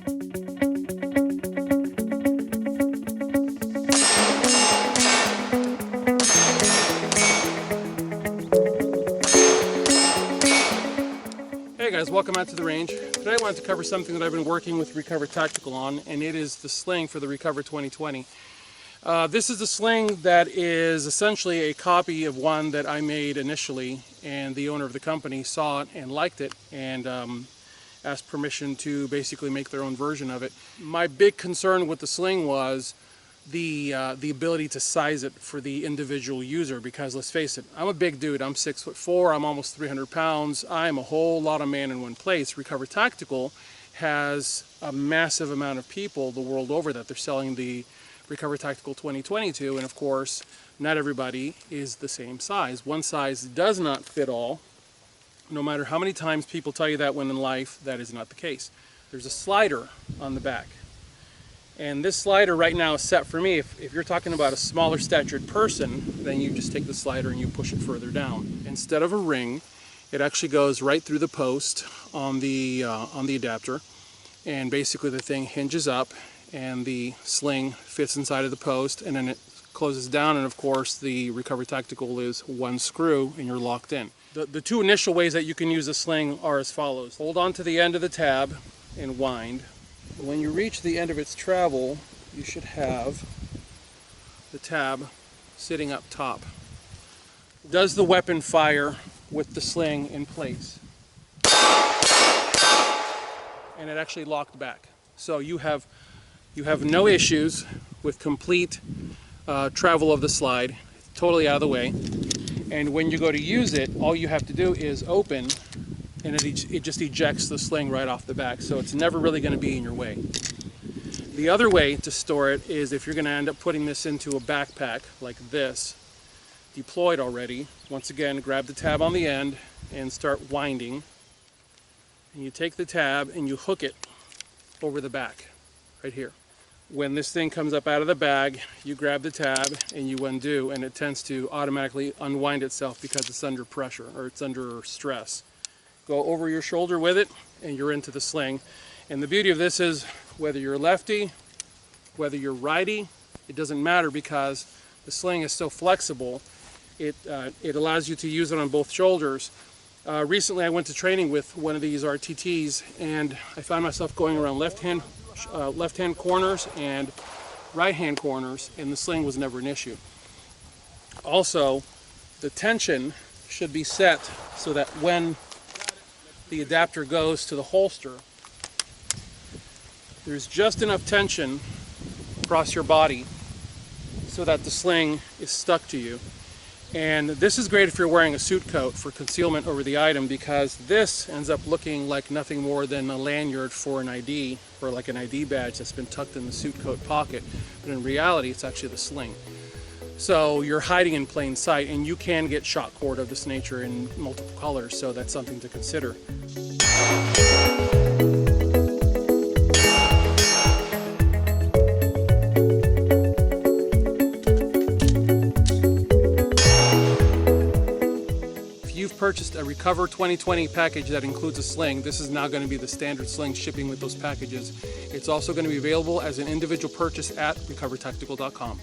Hey guys, welcome out to the range. Today I wanted to cover something that I've been working with ReCover Tactical on, and it is the sling for the ReCover 2020. This is a sling that is essentially a copy of one that I made initially, and the owner of the company saw it and liked it and asked permission to basically make their own version of it. My big concern with the sling was the ability to size it for the individual user, because let's face it, I'm a big dude. I'm 6'4", I'm almost 300 pounds. I'm a whole lot of man in one place. ReCover Tactical has a massive amount of people the world over that they're selling the ReCover Tactical 2020 to, and of course not everybody is the same size. One size does not fit all. No matter how many times people tell you that when in life, that is not the case. There's a slider on the back. And this slider right now is set for me. If you're talking about a smaller statured person, then you just take the slider and you push it further down. Instead of a ring, it actually goes right through the post on the adapter, and basically the thing hinges up and the sling fits inside of the post, and then it closes down, and of course the ReCover Tactical is one screw and you're locked in. The two initial ways that you can use a sling are as follows. Hold on to the end of the tab and wind. When you reach the end of its travel, you should have the tab sitting up top. Does the weapon fire with the sling in place? And it actually locked back. So you have no issues with complete travel of the slide, totally out of the way. And when you go to use it, all you have to do is open, and it just ejects the sling right off the back, so it's never really going to be in your way. The other way to store it is if you're going to end up putting this into a backpack like this, deployed already. Once again, grab the tab on the end and start winding. And you take the tab and you hook it over the back, right here. When this thing comes up out of the bag, you grab the tab and you undo, and it tends to automatically unwind itself because it's under pressure or it's under stress. Go over your shoulder with it and you're into the sling. And the beauty of this is, whether you're lefty, whether you're righty, it doesn't matter, because the sling is so flexible. It allows you to use it on both shoulders. Recently I went to training with one of these RTTs, and I found myself going around left-hand corners and right-hand corners, and the sling was never an issue. Also, the tension should be set so that when the adapter goes to the holster, there's just enough tension across your body so that the sling is stuck to you. And this is great if you're wearing a suit coat for concealment over the item, because this ends up looking like nothing more than a lanyard for an ID, or like an ID badge that's been tucked in the suit coat pocket. But in reality, it's actually the sling. So you're hiding in plain sight, and you can get shot cord of this nature in multiple colors, so that's something to consider. If you've purchased a ReCover 2020 package that includes a sling, this is now going to be the standard sling shipping with those packages. It's also going to be available as an individual purchase at ReCoverTactical.com.